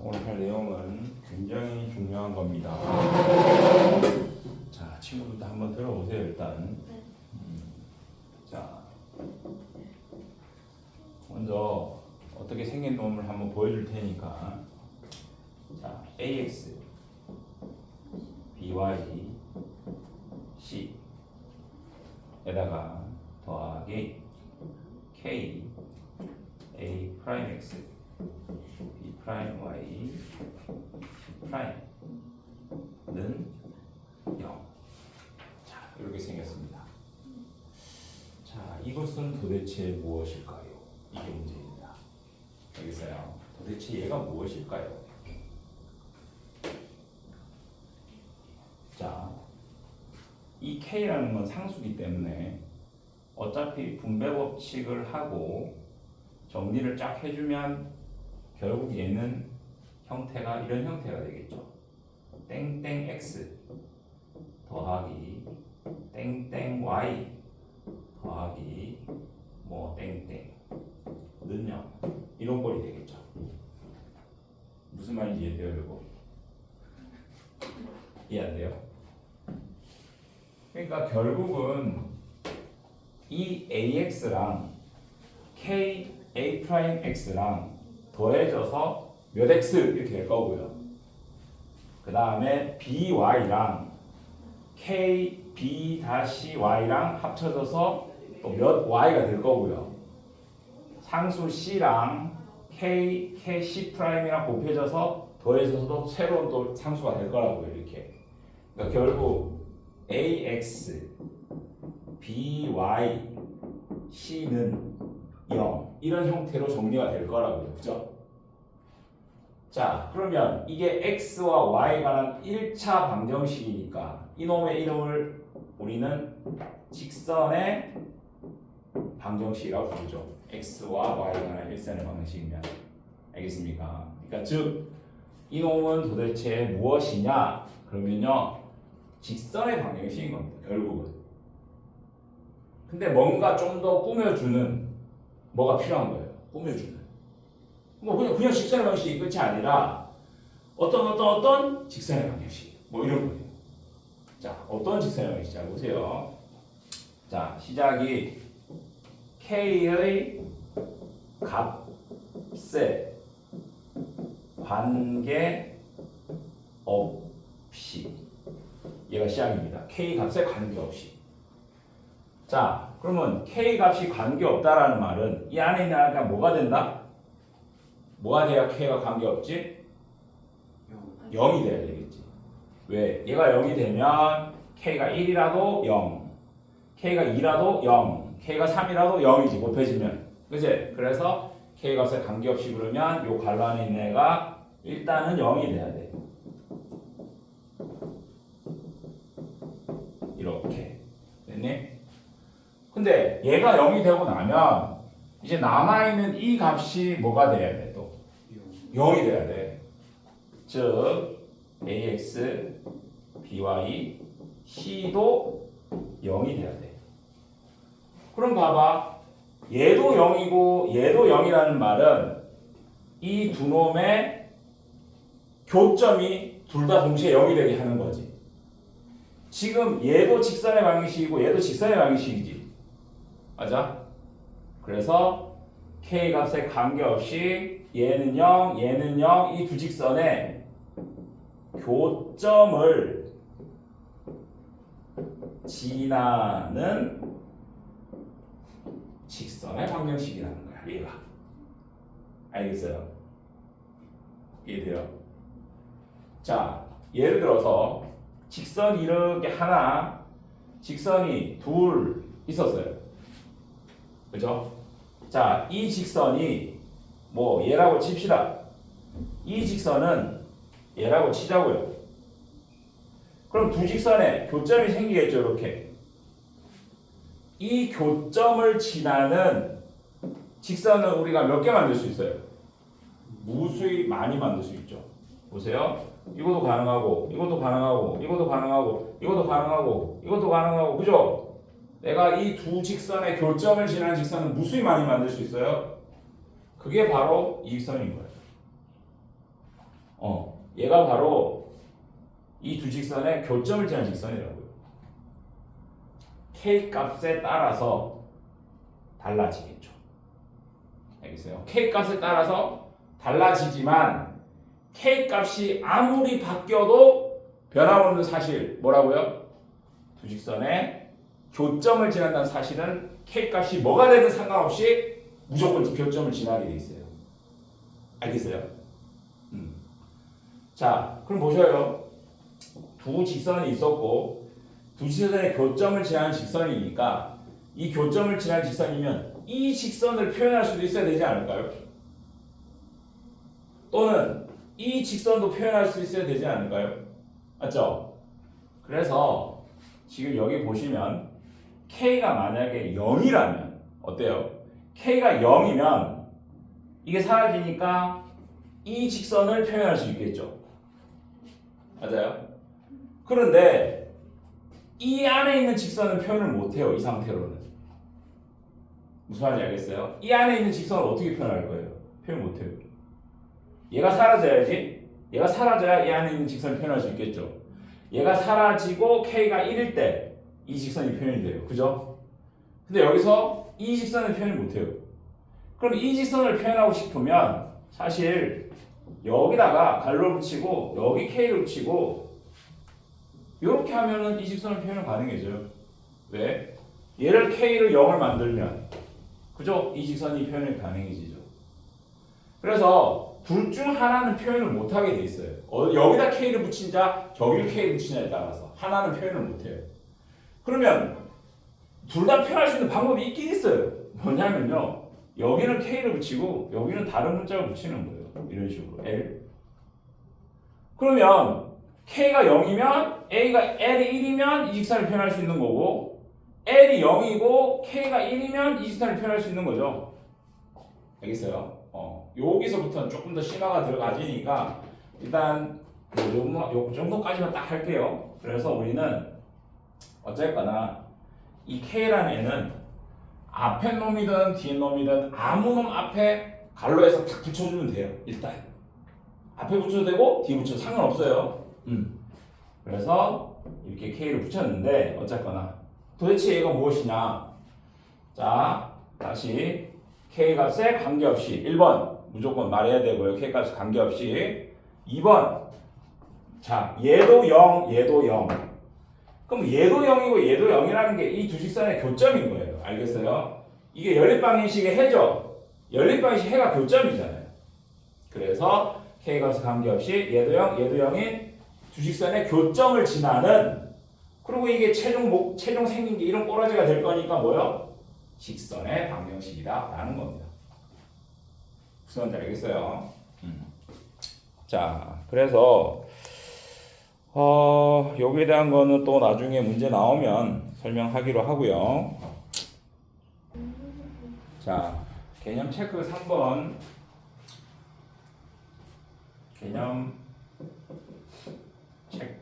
오늘 할 내용은 굉장히 중요한 겁니다. 자, 친구들도 한번 들어보세요, 일단. 자, 먼저 어떻게 생긴 놈을 한번 보여줄 테니까. 자, ax, by, c 에다가 더하기 k, a 프라임 x, b 프라임 y, c 프라임는 0. 자, 이렇게 생겼습니다. 자, 이것은 도대체 무엇일까요? 이게 문제입니다. 여기서요. 도대체 얘가 무엇일까요? 자, 이 k라는 건 상수기 때문에 어차피 분배 법칙을 하고 정리를 쫙 해주면 결국 얘는 형태가 이런 형태가 되겠죠. 땡땡 x 더하기 땡땡 y 더하기 뭐 땡땡는 0 이런 꼴이 되겠죠. 무슨 말인지 이해돼요, 이거? 이해 안 돼요? 그러니까 결국은 이 ax랑 k a 프라임 x랑 더해져서 몇 x 이렇게 될 거고요. 그 다음에 by랑 k b 다시 y랑 합쳐져서 또 몇 y가 될 거고요. 상수 c랑 k c 프라임이랑 곱해져서 더해져서도 새로운 또 상수가 될 거라고요. 이렇게. 그러니까 결국 ax, by, c는 0 이런 형태로 정리가 될 거라고요. 그죠? 자, 그러면 이게 x와 y에 관한 1차 방정식이니까 이놈의 이름을 우리는 직선의 방정식이라고 부르죠. x와 y에 관한 일선의 방정식이면. 알겠습니까? 그러니까 즉 이놈은 도대체 무엇이냐? 그러면요, 직선의 방정식인 겁니다. 결국은. 근데 뭔가 좀 더 꾸며주는 뭐가 필요한 거예요. 꾸며주는. 뭐 그냥 직선의 방정식이 끝이 아니라 어떤 직선의 방정식. 뭐 이런 거예요. 자, 어떤 직선의 방정식? 자, 보세요. 자, 시작이 k의 값에 관계 없이, 얘가 시작입니다. k 값에 관계 없이. 자, 그러면 k 값이 관계 없다라는 말은 이 안에 있는 아이가 뭐가 된다? 뭐가 돼야 k가 관계 없지? 0이 돼야 되겠지. 왜? 얘가 0이 되면 k가 1이라도 0, k가 2라도 0, k가 3이라도 0이지, 곱해지면. 그치? 그래서 k 값에 관계없이 그러면 요 괄호 안에 있는 애가 일단은 0이 돼야 돼. 이렇게. 됐니? 근데 얘가 0이 되고 나면 이제 남아있는 이 값이 뭐가 돼야 돼? 또 0이 돼야 돼. 즉 ax, by, c도 0이 돼야 돼. 그럼 봐봐. 얘도 0이고 얘도 0이라는 말은 이 두 놈의 교점이 둘 다 동시에 0이 되게 하는 거지. 지금 얘도 직선의 방정식이고 얘도 직선의 방정식이지. 맞아? 그래서 k 값에 관계없이 얘는 0, 얘는 0, 이 두 직선의 교점을 지나는 직선의 방정식이라는 거야, 얘가. 알겠어요? 이해돼요? 자, 예를 들어서 직선이 이렇게 하나, 직선이 둘 있었어요. 그죠? 자, 이 직선이 뭐 얘라고 칩시다. 이 직선은 얘라고 치자고요. 그럼 두 직선에 교점이 생기겠죠, 이렇게. 이 교점을 지나는 직선은 우리가 몇 개 만들 수 있어요? 무수히 많이 만들 수 있죠. 보세요. 이것도 가능하고, 이것도 가능하고, 이것도 가능하고, 이것도 가능하고, 이것도 가능하고, 그죠? 내가 이 두 직선의 교점을 지나는 직선은 무수히 많이 만들 수 있어요. 그게 바로 이 직선인 거예요. 얘가 바로 이 두 직선의 교점을 지난 직선이라고요. K 값에 따라서 달라지겠죠. 알겠어요? K 값에 따라서 달라지지만 K 값이 아무리 바뀌어도 변함없는 사실 뭐라고요? 두 직선의 교점을 지난다는 사실은 K 값이 뭐가 되든 상관없이 무조건 교점을 지나게 돼 있어요. 알겠어요? 자, 그럼 보셔요. 두 직선이 있었고 두 직선의 교점을 지나는 직선이니까 이 교점을 지나는 직선이면 이 직선을 표현할 수도 있어야 되지 않을까요? 또는 이 직선도 표현할 수 있어야 되지 않을까요? 맞죠? 그래서 지금 여기 보시면 K가 만약에 0이라면 어때요? K가 0이면 이게 사라지니까 이 직선을 표현할 수 있겠죠. 맞아요? 그런데 이 안에 있는 직선은 표현을 못해요. 이 상태로는. 무슨 말인지 알겠어요? 이 안에 있는 직선을 어떻게 표현할 거예요? 표현 못해요. 얘가 사라져야지. 얘가 사라져야 이 안에 있는 직선을 표현할 수 있겠죠. 얘가 사라지고 K가 1일 때 이 직선이 표현이 돼요. 그죠? 근데 여기서 이 직선을 표현을 못해요. 그럼 이 직선을 표현하고 싶으면 사실 여기다가 갈로 붙이고 여기 K를 붙이고 이렇게 하면은 이 직선을 표현은 가능해져요. 왜? 얘를 K를 0을 만들면 그죠? 이 직선이 표현이 가능해지죠. 그래서 둘 중 하나는 표현을 못하게 돼 있어요. 여기다 K를 붙이자 저기를 K를 붙이냐에 따라서 하나는 표현을 못해요. 그러면 둘 다 표현할 수 있는 방법이 있긴 있어요. 뭐냐면요. 여기는 K를 붙이고 여기는 다른 문자를 붙이는 거예요. 이런 식으로 L. 그러면 K가 0이면 L이 1이면 이 직선을 표현할 수 있는 거고 L이 0이고 K가 1이면 이 직선을 표현할 수 있는 거죠. 알겠어요? 여기서부터는 조금 더 심화가 들어가지니까 일단 요 정도까지만 딱 할게요. 그래서 우리는 어쨌거나 이 K라는 애는 앞에 놈이든 뒤에 놈이든 아무 놈 앞에 갈로에서 탁 붙여주면 돼요. 일단 앞에 붙여도 되고 뒤에 붙여도 상관없어요. 그래서 이렇게 K를 붙였는데 어쨌거나 도대체 얘가 무엇이냐? 자, 다시 K 값에 관계없이 1번 무조건 말해야 되고요. K 값에 관계없이 2번 자, 얘도 0, 얘도 0. 그럼 얘도 0이고 얘도 0이라는 게 이 두 직선의 교점인 거예요. 알겠어요? 이게 연립방정식의 해죠. 연립방정식 해가 교점이잖아요. 그래서 K 값에 관계없이 얘도 0, 얘도 0인 두 직선의 교점을 지나는 그리고 이게 최종 생긴 게 이런 꼬라지가 될 거니까 뭐요? 직선의 방정식이다 라는 겁니다. 무슨 말인지 알겠어요? 자, 그래서 여기에 대한 거는 또 나중에 문제 나오면 설명하기로 하고요. 자, 개념 체크 3번. 개념 체크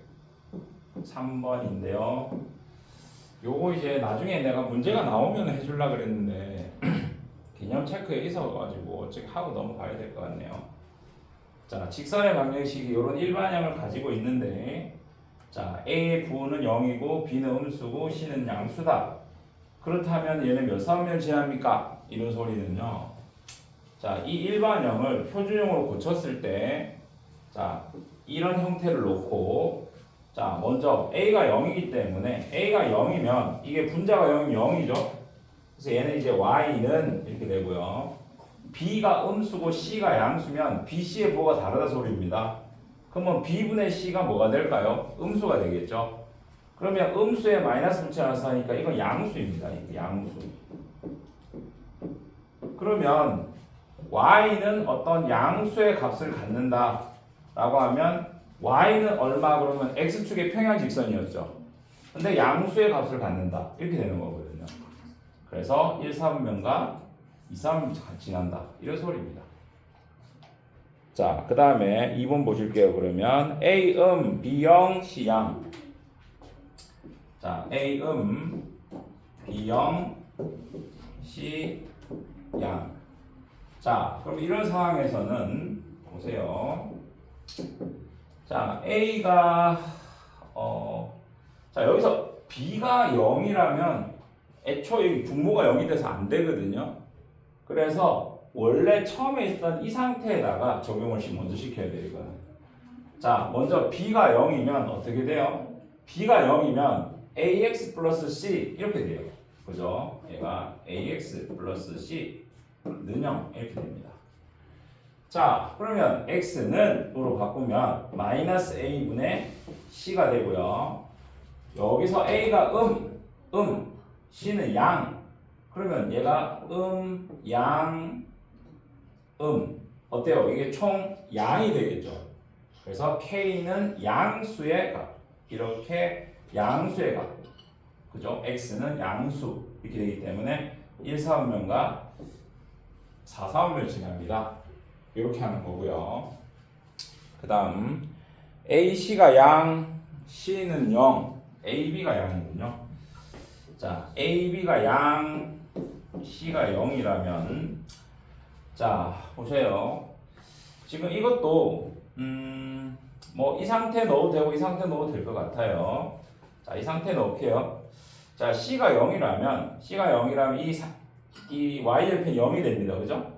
3번인데요. 요거 이제 나중에 내가 문제가 나오면 해주려고 그랬는데 개념 체크에 있어가지고 어떻게 하고 넘어가야 될 것 같네요. 자, 직선의 방정식이 이런 일반형을 가지고 있는데 자, A의 부호는 0이고 B는 음수고 C는 양수다. 그렇다면 얘는 몇 사분면 지납니까? 이런 소리는요. 자, 이 일반형을 표준형으로 고쳤을 때 자, 이런 형태를 놓고 자, 먼저 A가 0이기 때문에 A가 0이면 이게 분자가 0이면 0이죠. 그래서 얘는 이제 Y는 이렇게 되고요. B가 음수고 C가 양수면 B, C의 부호가 다르다 소리입니다. 그러면 B분의 C가 뭐가 될까요? 음수가 되겠죠. 그러면 음수에 마이너스 붙여놔서 하니까 이건 양수입니다. 양수. 그러면 Y는 어떤 양수의 값을 갖는다 라고 하면 Y는 얼마 그러면 X축의 평행직선이었죠. 근데 양수의 값을 갖는다. 이렇게 되는 거거든요. 그래서 1사분면과 2사분면 같이 난다. 이런 소리입니다. 자, 그 다음에 2번 보실게요. 그러면 A B형 C양. 자, A B형 C양. 자, 그럼 이런 상황에서는 보세요. 자, A가 자, 여기서 B가 0이라면 애초에 분모가 0이 돼서 안 되거든요. 그래서 원래 처음에 있던 이 상태에다가 적용을 먼저 시켜야 돼요, 이거는. 자, 먼저 B가 0이면 어떻게 돼요? B가 0이면 AX 플러스 C 이렇게 돼요. 그죠? 얘가 AX 플러스 C는 0 이렇게 됩니다. 자, 그러면 X는 으로 바꾸면 마이너스 A분의 C가 되고요. 여기서 A가 C는 양. 그러면 얘가 양, 어때요? 이게 총 양이 되겠죠. 그래서 K는 양수의 값. 이렇게 양수의 값. 그죠? X는 양수. 이렇게 되기 때문에 1사분면과 4사분면을 지납니다. 이렇게 하는 거고요. 그 다음 AC가 양, C는 0, AB가 양이군요. 자, AB가 양, C가 0이라면 자, 보세요. 지금 이것도 뭐 이 상태 넣어도 되고 이 상태 넣어도 될 것 같아요. 자, 이 상태 넣을게요. 자, C가 0이라면 이 Y절편 0이 됩니다. 그죠?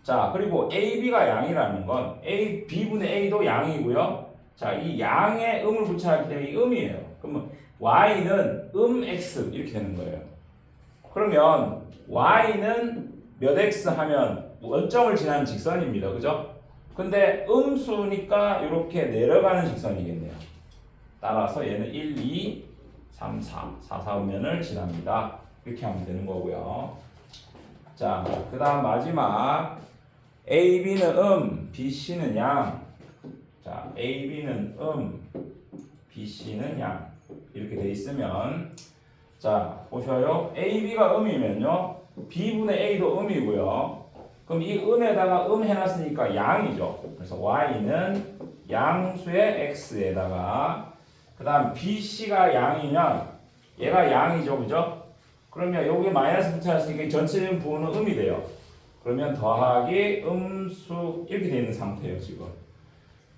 자, 그리고 AB가 양이라는 건 B분의 A도 양이고요. 자, 이 양에 음을 붙여놨기 때문에 이 음이에요. 그러면 Y는 X 이렇게 되는 거예요. 그러면 Y는 몇 X 하면 원점을 지나는 직선입니다. 그죠? 근데 음수니까 이렇게 내려가는 직선이겠네요. 따라서 얘는 1, 2, 3, 4, 4사분면을 지납니다. 이렇게 하면 되는 거고요. 자, 그 다음 마지막 AB는 BC는 양. 자, AB는 BC는 양. 이렇게 돼 있으면 자, 보셔요. AB가 이면요. B분의 A도 이고요. 그럼 이 에다가 해놨으니까 양이죠. 그래서 Y는 양수의 X에다가 그 다음 BC가 양이면 얘가 양이죠. 그죠? 그러면 여기 마이너스 붙여놨으니까 전체적인 부호는 음이 돼요. 그러면 더하기 음수 이렇게 되어 있는 상태예요. 지금.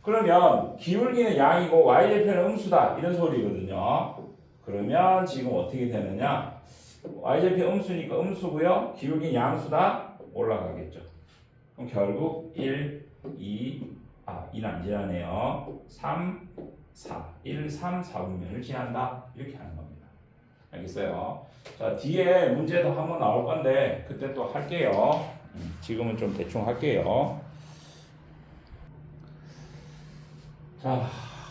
그러면 기울기는 양이고 Y절편은 음수다. 이런 소리거든요. 그러면 지금 어떻게 되느냐? Y절편 음수니까 음수고요. 기울기는 양수다. 올라가겠죠. 그럼 결국 1, 2는 안 지나네요. 3, 4, 1, 3, 4분면을 지난다. 이렇게 하는 겁니다. 알겠어요? 자, 뒤에 문제도 한번 나올 건데 그때 또 할게요. 지금은 좀 대충 할게요. 자,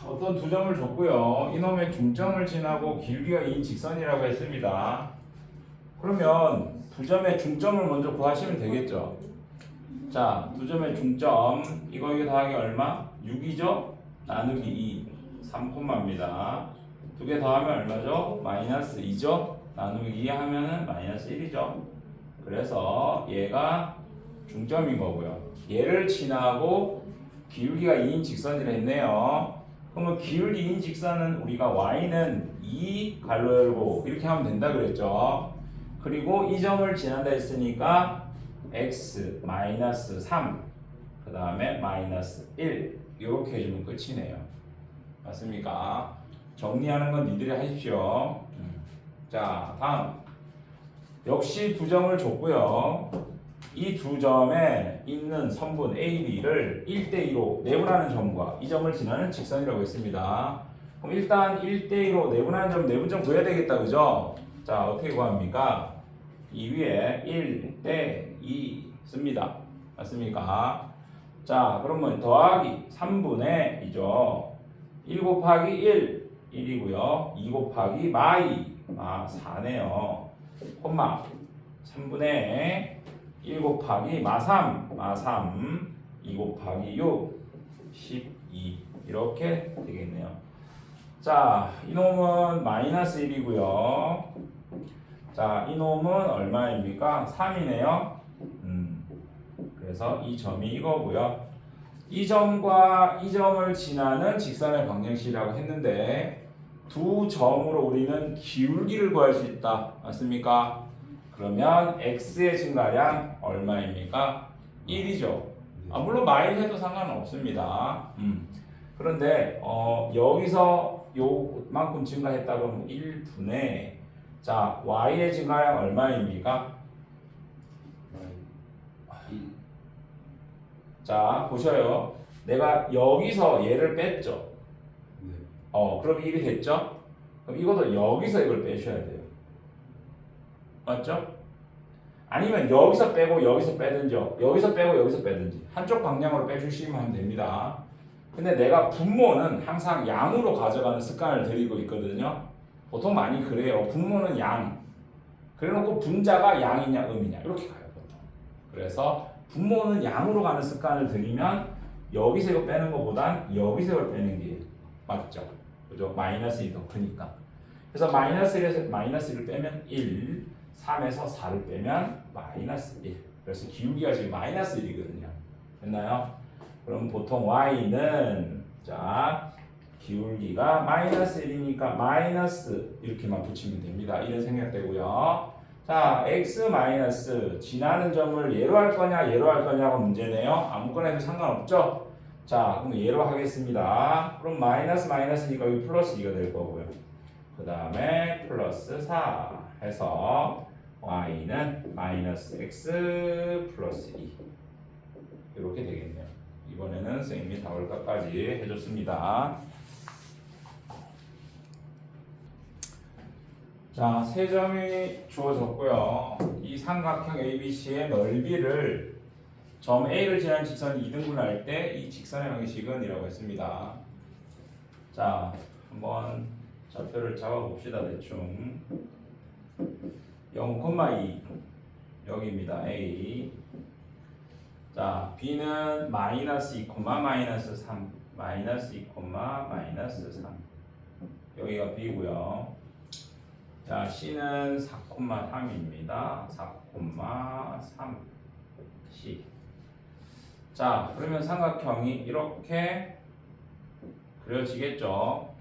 어떤 두 점을 줬고요. 이놈의 중점을 지나고 길이가 2인 직선이라고 했습니다. 그러면 두 점의 중점을 먼저 구하시면 되겠죠. 자, 두 점의 중점 이거 더하기 얼마? 6이죠? 나누기 2 3콤마입니다. 두 개 더하면 얼마죠? 마이너스 2죠? 나누기 2 하면은 마이너스 1이죠. 그래서 얘가 중점인 거고요. 얘를 지나고 기울기가 2인 직선이라 했네요. 그러면 기울기 2인 직선은 우리가 y는 2 가로 열고 이렇게 하면 된다 그랬죠. 그리고 이 점을 지난다 했으니까 x 마이너스 3 그 다음에 마이너스 1 이렇게 해주면 끝이네요. 맞습니까? 정리하는 건 니들이 하십시오. 자, 다음 역시 두 점을 줬고요. 이 두 점에 있는 선분 AB를 1대2로 내분하는 점과 이 점을 지나는 직선이라고 했습니다. 그럼 일단 1대2로 내분하는 점, 내분점 구해야 되겠다. 그죠? 자, 어떻게 구합니까? 이 위에 1대2 씁니다. 맞습니까? 자, 그러면 더하기 3분의 2죠. 1 곱하기 1, 1이고요. 2 곱하기 마이, 4네요. 콤마 3분의 1 곱하기 마3, 2 곱하기 6, 12 이렇게 되겠네요. 자, 이놈은 마이너스 1이고요. 자, 이놈은 얼마입니까? 3이네요. 그래서 이 점이 이거고요. 이 점과 이 점을 지나는 직선의 방정식이라고 했는데 두 점으로 우리는 기울기를 구할 수 있다. 맞습니까? 그러면 x의 증가량 얼마입니까? 1이죠. 물론 마일 해도 상관은 없습니다. 그런데 여기서 요만큼 증가했다 그러면 1분의 자 y의 증가량 얼마입니까? 자 보셔요. 내가 여기서 얘를 뺐죠. 그럼 1이 됐죠? 그럼 이것도 여기서 이걸 빼셔야 돼요. 맞죠? 아니면 여기서 빼고 여기서 빼든지 여기서 빼고 여기서 빼든지 한쪽 방향으로 빼주시면 하면 됩니다. 근데 내가 분모는 항상 양으로 가져가는 습관을 들이고 있거든요. 보통 많이 그래요. 분모는 양. 그래놓고 분자가 양이냐 음이냐 이렇게 가요 보통. 그래서 분모는 양으로 가는 습관을 들이면 여기서 이거 빼는 것보단 여기서 이걸 빼는 게 맞죠. 그죠? 마이너스 1이 더 크니까. 그래서 마이너스 1을 빼면 1, 3에서 4를 빼면 마이너스 1. 그래서 기울기가 지금 마이너스 1이거든요. 됐나요? 그럼 보통 y는 자 기울기가 마이너스 1이니까 마이너스 이렇게만 붙이면 됩니다. 이런 생각되고요. 자 x 마이너스 지나는 점을 예로 할 거냐 예로 할 거냐가 문제네요. 아무거나 해도 상관없죠. 자 그럼 예로 하겠습니다. 그럼 마이너스 마이너스니까 여기 플러스 2가 될 거고요. 그 다음에 플러스 4 해서 y는 마이너스 x 플러스 2 이렇게 되겠네요. 이번에는 선생님이 다울까지 해줬습니다. 자, 세 점이 주어졌고요. 이 삼각형 ABC의 넓이를 점 A를 지나는 직선이 2등분할 때 이 직선의 방식은 이라고 했습니다. 자, 한번 좌표를 잡아봅시다. 대충 0,2 여기입니다. A. 자, B는 마이너스 2, 마이너스 3, 마이너스 2, 마이너스 3 여기가 B고요. 자, C는 4,3입니다. 4,3 C. 자, 그러면 삼각형이 이렇게 그려지겠죠.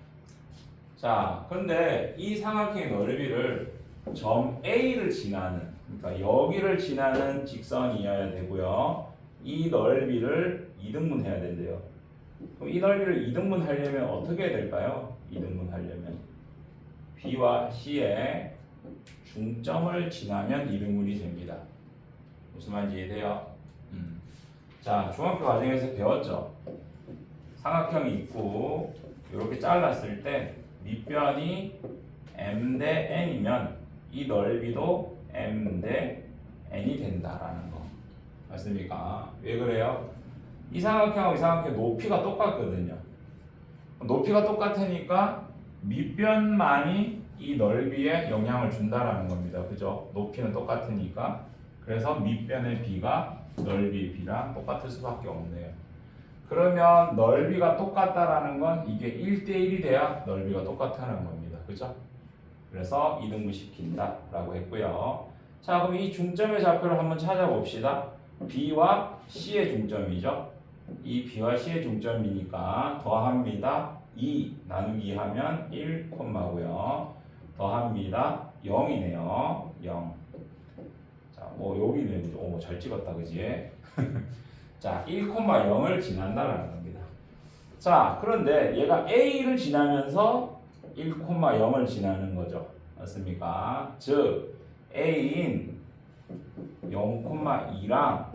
자, 그런데 이 삼각형의 넓이를 점 A를 지나는, 그러니까 여기를 지나는 직선이어야 되고요. 이 넓이를 2등분 해야 된대요. 그럼 이 넓이를 2등분 하려면 어떻게 해야 될까요? 2등분 하려면 B와 C의 중점을 지나면 2등분이 됩니다. 무슨 말인지 이해돼요? 자, 중학교 과정에서 배웠죠? 삼각형이 있고 이렇게 잘랐을 때 밑변이 m 대 n이면 이 넓이도 m 대 n이 된다라는 거 맞습니까? 왜 그래요? 이 삼각형하고 이 삼각형 높이가 똑같거든요. 높이가 똑같으니까 밑변만이 이 넓이에 영향을 준다라는 겁니다. 그죠? 높이는 똑같으니까. 그래서 밑변의 b가 넓이의 b랑 똑같을 수밖에 없네요. 그러면 넓이가 똑같다라는 건 이게 1대1이 돼야 넓이가 똑같다는 겁니다. 그죠? 그래서 2등분 시킨다라고 했고요. 자, 그럼 이 중점의 좌표를 한번 찾아봅시다. B와 C의 중점이죠. 이 B와 C의 중점이니까 더합니다. 2 나누기 하면 1, 고요. 더합니다. 0이네요. 0. 자, 여기는 잘 찍었다, 그지? 자, 1,0을 지난다라는 겁니다. 자, 그런데 얘가 A를 지나면서 1,0을 지나는 거죠. 맞습니까? 즉, A인 0,2랑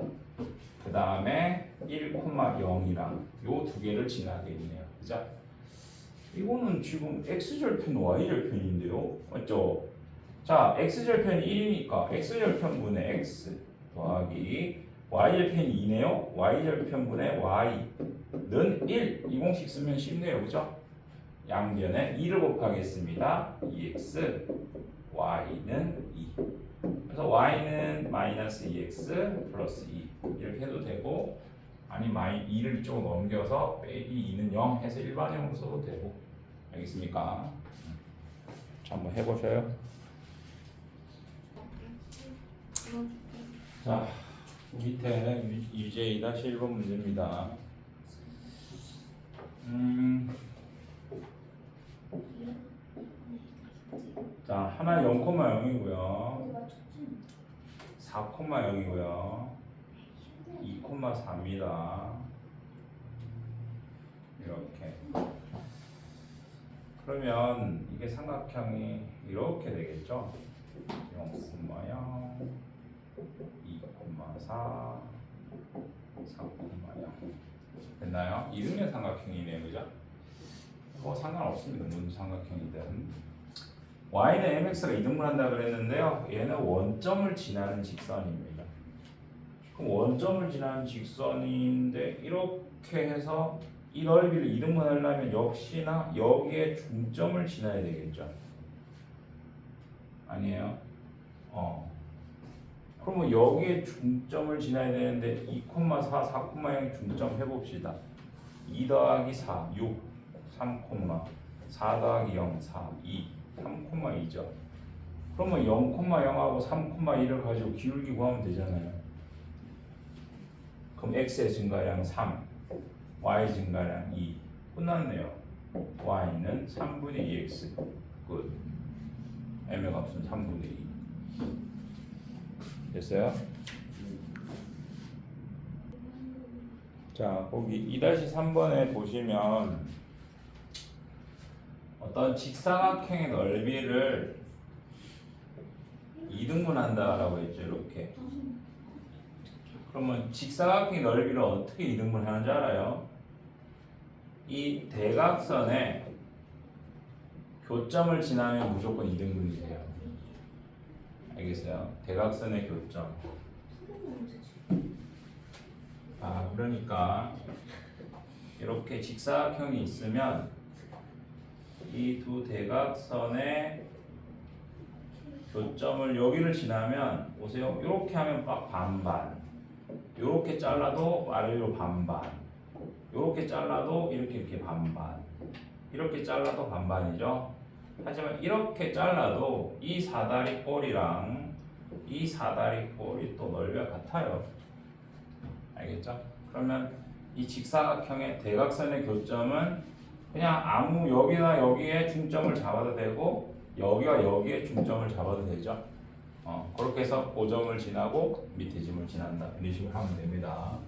그 다음에 1,0이랑 요 두 개를 지나게 있네요. 그죠? 이거는 지금 X절편, Y절편인데요. 맞죠? 자, X절편이 1이니까 X절편분의 X 더하기 Y절편이 2네요. Y절편분의 Y는 1. 이 공식 쓰면 쉽네요. 그죠? 양변에 2를 곱하겠습니다. 2x, Y는 2. 그래서 Y는 마이너스 2x 플러스 2 이렇게 해도 되고 아니 2를 이쪽으로 넘겨서 빼기 2는 0 해서 일반형으로 써도 되고 알겠습니까? 자, 한번 해보셔요. 자, 밑에 UJ-1번 문제입니다. 자, 하나 0,0이고요. 4,0이고요. 2,4입니다. 이렇게. 그러면 이게 삼각형이 이렇게 되겠죠? 0, 2,4, 4,0 됐나요? 이등변 삼각형이네요, 그죠? 뭐 상관없습니다. 무슨 삼각형이든. y는 mx가 이등분한다 그랬는데요. 얘는 원점을 지나는 직선입니다. 그럼 원점을 지나는 직선인데 이렇게 해서 이 넓이를 이등분하려면 역시나 여기에 중점을 지나야 되겠죠. 아니에요? 그러면 여기에 중점을 지나야 되는데 2,4, 4,0의 중점 해봅시다. 2 더하기 4, 6, 3, 4 더하기 0, 4, 2, 3,2죠. 그러면 0,0하고 3,2를 가지고 기울기 구하면 되잖아요. 그럼 x의 증가량 3, y 증가량 2. 끝났네요. y는 3분의 2x. 끝. m의 값은 3분의 2. 됐어요? 자, 거기 2-3번에 보시면 어떤 직사각형의 넓이를 이등분한다라고 했죠. 이렇게. 그러면 직사각형의 넓이를 어떻게 이등분하는지 알아요? 이 대각선에 교점을 지나면 무조건 이등분이 돼요. 알겠어요? 대각선의 교점. 그러니까 이렇게 직사각형이 있으면 이 두 대각선의 교점을 여기를 지나면 보세요. 이렇게 하면 반반. 이렇게 잘라도 아래로 반반. 이렇게 잘라도 이렇게 반반. 이렇게 잘라도 반반이죠. 하지만 이렇게 잘라도 이 사다리 꼴이랑 이 사다리 꼴이 또 넓이가 같아요. 알겠죠? 그러면 이 직사각형의 대각선의 교점은 그냥 아무 여기나 여기에 중점을 잡아도 되고 여기와 여기에 중점을 잡아도 되죠. 그렇게 해서 고점을 지나고 밑에 점을 지난다. 이런 식으로 하면 됩니다.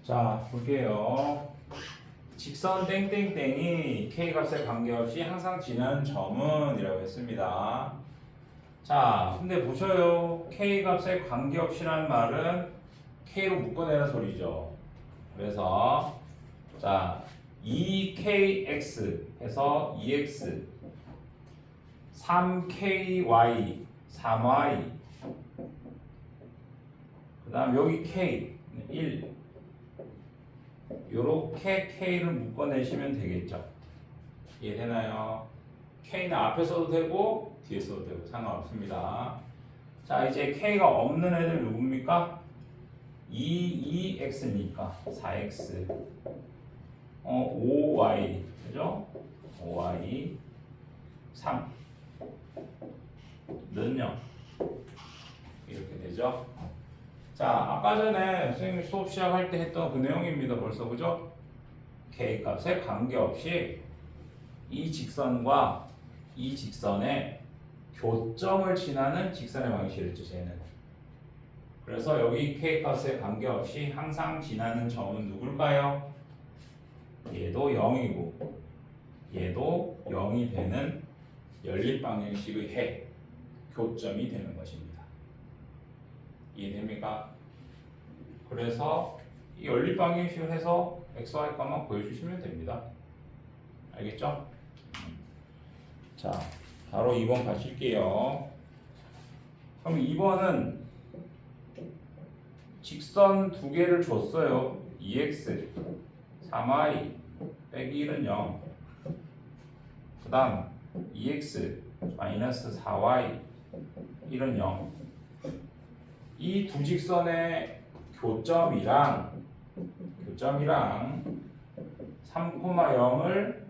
자, 볼게요. 직선 땡땡땡이 k 값에 관계없이 항상 지나는 점은 이라고 했습니다. 자, 근데 보셔요. k 값에 관계없이라는 말은 k로 묶어내는 소리죠. 그래서 자, 2kx 해서 2x 3ky 3y 그 다음 여기 k 1 요렇게 k를 묶어내시면 되겠죠. 이해되나요? k는 앞에 써도 되고 뒤에 써도 되고 상관없습니다. 자, 이제 k가 없는 애들 누굽니까? 2x니까 4x 5y 그죠? 5y 3는요 이렇게 되죠. 자, 아까 전에 선생님이 수업 시작할 때 했던 그 내용입니다. 벌써 그죠? k 값에 관계없이 이 직선과 이 직선의 교점을 지나는 직선의 방식이랬죠. 쟤는. 그래서 여기 k 값에 관계없이 항상 지나는 점은 누굴까요? 얘도 0이고 얘도 0이 되는 열린 방정식의 해 교점이 되는 것입니다. 이해됩니까? 그래서 이 연립 방정식을 해서 xy 값만 보여주시면 됩니다. 알겠죠? 자, 바로 2번 가실게요. 그럼 2번은 직선 두 개를 줬어요. 2x 3y 빼기 1은 0. 그 다음 2x 마이너스 4y 1은 0. 이 두 직선의 교점이랑 3,0을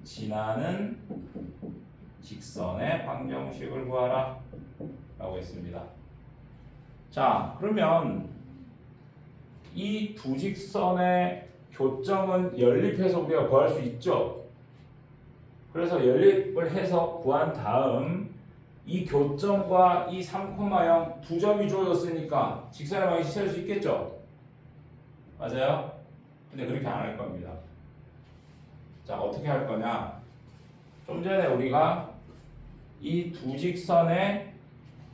지나는 직선의 방정식을 구하라 라고 했습니다. 자, 그러면 이 두 직선의 교점은 연립해서 우리가 구할 수 있죠. 그래서 연립을 해서 구한 다음 이 교점과 이 3,0 두 점이 주어졌으니까 직선의 방식 세울 수 있겠죠? 맞아요? 근데 그렇게 안 할 겁니다. 자, 어떻게 할 거냐? 좀 전에 우리가 이 두 직선의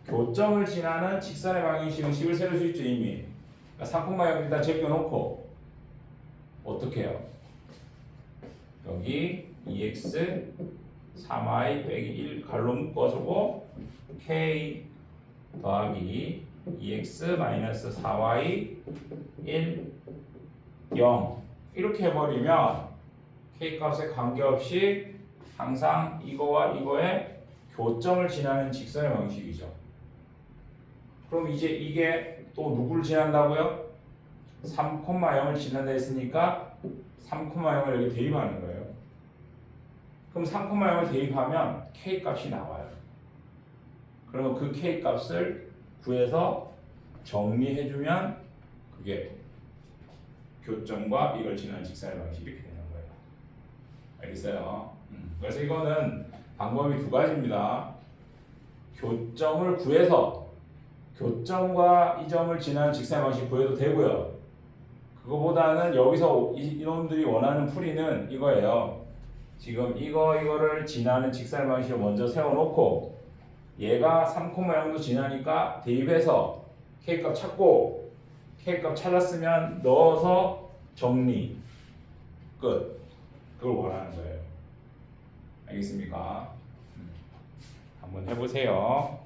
교점을 지나는 직선의 방정식을 세울 수 있죠, 이미. 그러니까 3,0 일단 제껴놓고 어떻게 해요? 여기 2x 3y 빼기 1 갈로 묶어주고 k 더하기 2x 마이너스 4y 1 0 이렇게 해버리면 k 값에 관계없이 항상 이거와 이거의 교점을 지나는 직선의 방식이죠. 그럼 이제 이게 또 누구를 지난다고요? 3,0을 지난다 했으니까 3,0을 여기 대입하는 거예요. 그럼 3,0을 대입하면 k 값이 나와요. 그러면 그 k 값을 구해서 정리해주면 그게 교점과 이걸 지나는 직선의 방식이 이렇게 되는 거예요. 알겠어요? 그래서 이거는 방법이 두 가지입니다. 교점을 구해서 교점과 이 점을 지나는 직선의 방식 구해도 되고요. 그거보다는 여기서 이놈들이 원하는 풀이는 이거예요. 지금 이거를 지나는 직선의 방식을 먼저 세워놓고 얘가 3,0도 지나니까 대입해서 K값 찾고 K값 찾았으면 넣어서 정리 끝. 그걸 원하는 거예요. 알겠습니까? 한번 해보세요.